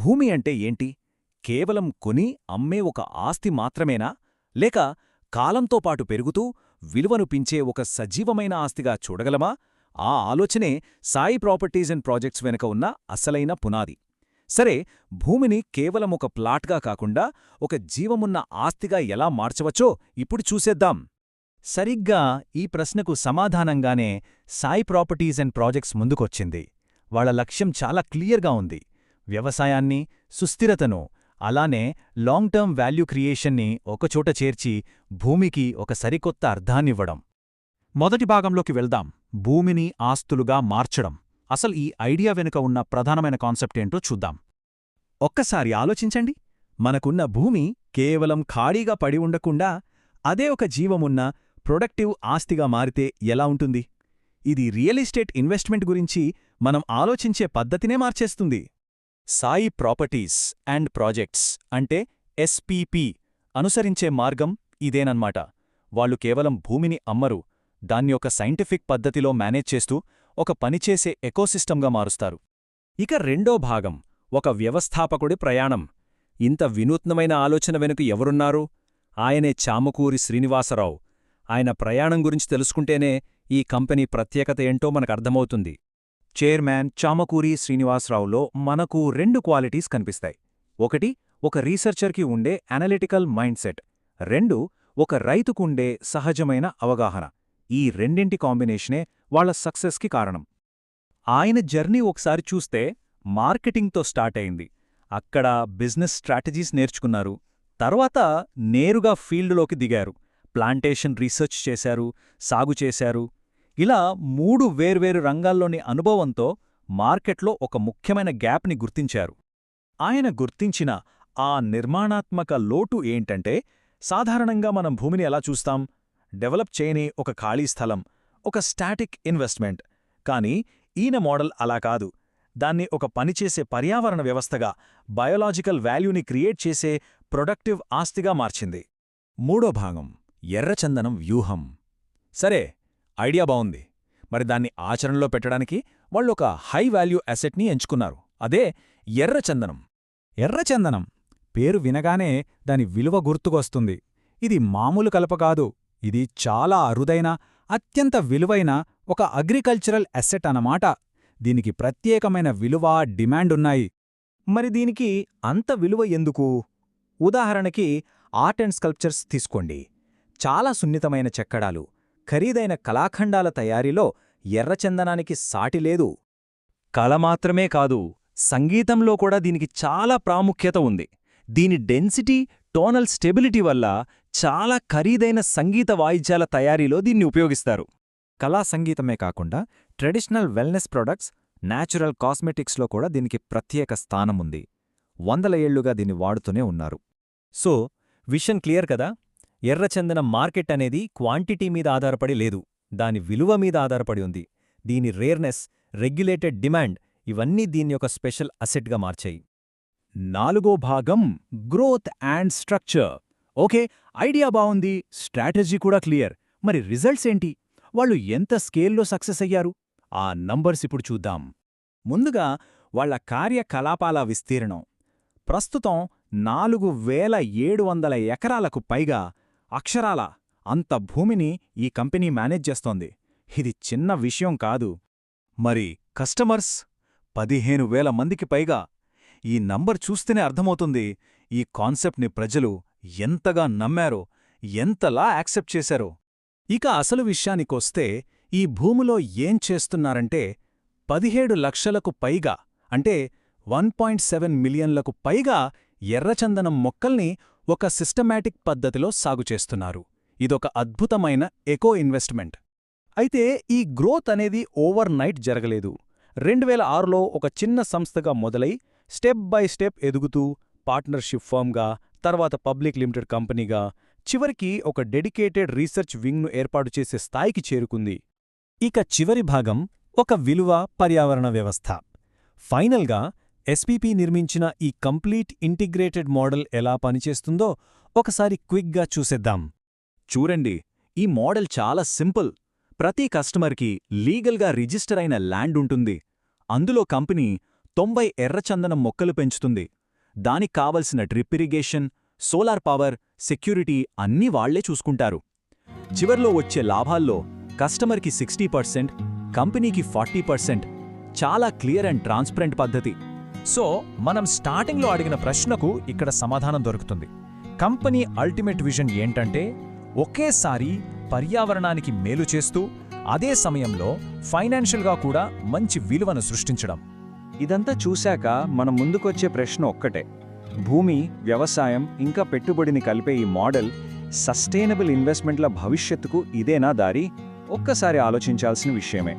భూమి అంటే ఏంటి? కేవలం కొని అమ్మే ఒక ఆస్తి మాత్రమేనా? లేక కాలంతో పాటు పెరుగుతూ విలువను పెంచే ఒక సజీవమైన ఆస్తిగా చూడగలమా? ఆ ఆలోచనే సాయి ప్రాపర్టీస్ అండ్ ప్రాజెక్ట్స్ వెనుక ఉన్న అసలైన పునాది. సరే, భూమిని కేవలం ఒక ప్లాట్గా కాకుండా ఒక జీవమున్న ఆస్తిగా ఎలా మార్చవచ్చో ఇప్పుడు చూసేద్దాం. సరిగ్గా ఈ ప్రశ్నకు సమాధానంగానే సాయి ప్రాపర్టీస్ అండ్ ప్రాజెక్ట్స్ ముందుకొచ్చింది. వాళ్ల లక్ష్యం చాలా క్లియర్గా ఉంది. వ్యవసాయాన్ని, సుస్థిరతను, అలానే లాంగ్ టర్మ్ వాల్యూ క్రియేషన్ని ఒకచోట చేర్చి భూమికి ఒక సరికొత్త అర్థాన్నివ్వడం. మొదటి భాగంలోకి వెళ్దాం. భూమిని ఆస్తులుగా మార్చడం. అసలు ఈ ఐడియా వెనుక ఉన్న ప్రధానమైన కాన్సెప్ట్ ఏంటో చూద్దాం. ఒక్కసారి ఆలోచించండి. మనకున్న భూమి కేవలం ఖాళీగా పడి ఉండకుండా అదే ఒక జీవమున్న ప్రొడక్టివ్ ఆస్తిగా మారితే ఎలా ఉంటుంది? ఇది రియల్ ఎస్టేట్ ఇన్వెస్ట్మెంట్ గురించి మనం ఆలోచించే పద్ధతినే మార్చేస్తుంది. సాయి ప్రాపర్టీస్ అండ్ ప్రాజెక్ట్స్ అంటే ఎస్పీపీ అనుసరించే మార్గం ఇదేనన్మాట. వాళ్లు కేవలం భూమిని అమ్మరు, దాన్ని ఒక సైంటిఫిక్ పద్ధతిలో మేనేజ్ చేస్తూ ఒక పనిచేసే ఎకోసిస్టంగా మారుస్తారు. ఇక రెండో భాగం ఒక వ్యవస్థాపకుడి ప్రయాణం. ఇంత వినూత్నమైన ఆలోచన వెనుక ఎవరున్నారు? ఆయనే చామకూరి శ్రీనివాసరావు. ఆయన ప్రయాణం గురించి తెలుసుకుంటేనే ఈ కంపెనీ ప్రత్యేకత ఏంటో మనకర్థమవుతుంది. చైర్మన్ చామకూరి శ్రీనివాసరావులో మనకు రెండు క్వాలిటీస్ కనిపిస్తాయి. ఒకటి, ఒక రీసెర్చర్కి ఉండే అనలిటికల్ మైండ్ సెట్. రెండు, ఒక రైతుకుండే సహజమైన అవగాహన. ఈ రెండింటి కాంబినేషనే వాళ్ల సక్సెస్కి కారణం. ఆయన జర్నీ ఒకసారి చూస్తే మార్కెటింగ్తో స్టార్ట్ అయింది. అక్కడ బిజినెస్ స్ట్రాటజీస్ నేర్చుకున్నారు. తర్వాత నేరుగా ఫీల్డ్లోకి దిగారు. ప్లాంటేషన్ రీసెర్చ్ చేశారు, సాగు చేశారు. ఇలా 3 వేర్వేరు రంగాల్లోని అనుభవంతో మార్కెట్లో ఒక ముఖ్యమైన గ్యాప్ని గుర్తించారు. ఆయన గుర్తించిన ఆ నిర్మాణాత్మక లోటు ఏంటంటే, సాధారణంగా మనం భూమిని ఎలా చూస్తాం? డెవలప్ చేయని ఒక ఖాళీ స్థలం, ఒక స్టాటిక్ ఇన్వెస్ట్మెంట్. కానీ ఈయన మోడల్ అలా కాదు. దాన్ని ఒక పనిచేసే పర్యావరణ వ్యవస్థగా, బయోలాజికల్ వాల్యూని క్రియేట్ చేసే ప్రొడక్టివ్ ఆస్తిగా మార్చింది. మూడో భాగం ఎర్రచందనం వ్యూహం. సరే, ఐడియా బావుంది. మరి దాన్ని ఆచరణలో పెట్టడానికి వాళ్ళొక హై వాల్యూ అసెట్ని ఎంచుకున్నారు. అదే ఎర్రచందనం. ఎర్రచందనం పేరు వినగానే దాని విలువ గుర్తుకొస్తుంది. ఇది మామూలు కలప కాదు. ఇది చాలా అరుదైన, అత్యంత విలువైన ఒక అగ్రికల్చరల్ అసెట్ అన్నమాట. దీనికి ప్రత్యేకమైన విలువ, డిమాండున్నాయి. మరి దీనికి అంత విలువ ఎందుకు? ఉదాహరణకి ఆర్ట్ అండ్ స్కల్ప్చర్స్ తీసుకోండి. చాలా సున్నితమైన చెక్కడాలు, ఖరీదైన కళాఖండాల తయారీలో ఎర్రచందనానికి సాటిలేదు. కళ మాత్రమే కాదు, సంగీతంలో కూడా దీనికి చాలా ప్రాముఖ్యత ఉంది. దీని డెన్సిటీ, టోనల్ స్టెబిలిటీ వల్ల చాలా ఖరీదైన సంగీత వాయిద్యాల తయారీలో దీన్ని ఉపయోగిస్తారు. కళా సంగీతమే కాకుండా ట్రెడిషనల్ వెల్నెస్ ప్రొడక్ట్స్, న్యాచురల్ కాస్మెటిక్స్లో కూడా దీనికి ప్రత్యేక స్థానముంది. 100 ఏళ్లుగా దీన్ని వాడుతూనే ఉన్నారు. సో, విషన్ క్లియర్ కదా? ఎర్రచందనం మార్కెట్ అనేది క్వాంటిటీ మీద ఆధారపడి లేదు, దాని విలువ మీద ఆధారపడి ఉంది. దీని రేర్నెస్, రెగ్యులేటెడ్ డిమాండ్ ఇవన్నీ దీన్ని ఒక స్పెషల్ అసెట్గా మార్చాయి. నాలుగో భాగం growth and structure. Okay, idea బావుంది, స్ట్రాటజీ కూడా క్లియర్. మరి రిజల్ట్స్ ఏంటి? వాళ్ళు ఎంత స్కేల్లో సక్సెస్ అయ్యారు? ఆ నంబర్స్ ఇప్పుడు చూద్దాం. ముందుగా వాళ్ల కార్యకలాపాల విస్తీర్ణం. ప్రస్తుతం 4700 ఎకరాలకు పైగా అక్షరాల అంత భూమిని ఈ కంపెనీ మేనేజ్ చేస్తోంది. ఇది చిన్న విషయం కాదు. మరి కస్టమర్స్ 15,000 మందికి పైగా. ఈ నంబర్ చూస్తేనే అర్థమవుతుంది ఈ కాన్సెప్ట్ని ప్రజలు ఎంతగా నమ్మారో, ఎంతలా యాక్సెప్ట్ చేశారో. ఇక అసలు విషయానికొస్తే ఈ భూమిలో ఏం చేస్తున్నారంటే 17 లక్షలకు పైగా, అంటే 1.7 మిలియన్లకు పైగా ఎర్రచందనం మొక్కల్ని ఒక సిస్టమాటిక్ పద్ధతిలో సాగు చేస్తున్నారు. ఇదొక అద్భుతమైన ఎకో ఇన్వెస్ట్మెంట్. అయితే ఈ గ్రోత్ అనేది ఓవర్ నైట్ జరగలేదు. 2006లో ఒక చిన్న సంస్థగా మొదలై స్టెప్ బై స్టెప్ ఎదుగుతూ పార్ట్నర్షిప్ ఫర్మ్గా, తర్వాత పబ్లిక్ లిమిటెడ్ కంపెనీగా, చివరికి ఒక డెడికేటెడ్ రీసెర్చ్ వింగ్ను ఏర్పాటు చేసే స్థాయికి చేరుకుంది. ఇక చివరి భాగం ఒక విలువ పర్యావరణ వ్యవస్థ. ఫైనల్గా ఎస్పీపీ నిర్మించిన ఈ కంప్లీట్ ఇంటిగ్రేటెడ్ మోడల్ ఎలా పనిచేస్తుందో ఒకసారి క్విక్గా చూసేద్దాం. చూడండి, ఈ మోడల్ చాలా సింపుల్. ప్రతి కస్టమర్కి లీగల్గా రిజిస్టర్ అయిన ల్యాండ్ ఉంటుంది. అందులో కంపెనీ 90 ఎర్రచందనం మొక్కలు పెంచుతుంది. దానికి కావలసిన drip irrigation, solar power, security అన్నీ వాళ్లే చూసుకుంటారు. చివర్లో వచ్చే లాభాల్లో కస్టమర్కి 60%, కంపెనీకి 40%. చాలా క్లియర్ అండ్ ట్రాన్స్పరెంట్ పద్ధతి. సో మనం స్టార్టింగ్లో అడిగిన ప్రశ్నకు ఇక్కడ సమాధానం దొరుకుతుంది. కంపెనీ అల్టిమేట్ విజన్ ఏంటంటే ఒకేసారి పర్యావరణానికి మేలు చేస్తూ అదే సమయంలో ఫైనాన్షియల్గా కూడా మంచి విలువను సృష్టించడం. ఇదంతా చూశాక మన ముందుకొచ్చే ప్రశ్న ఒక్కటే: భూమి, వ్యవసాయం ఇంకా పెట్టుబడిని కలిపే ఈ మోడల్ సస్టైనబుల్ ఇన్వెస్ట్మెంట్ల భవిష్యత్తుకు ఇదేనా దారి? ఒక్కసారి ఆలోచించాల్సిన విషయమే.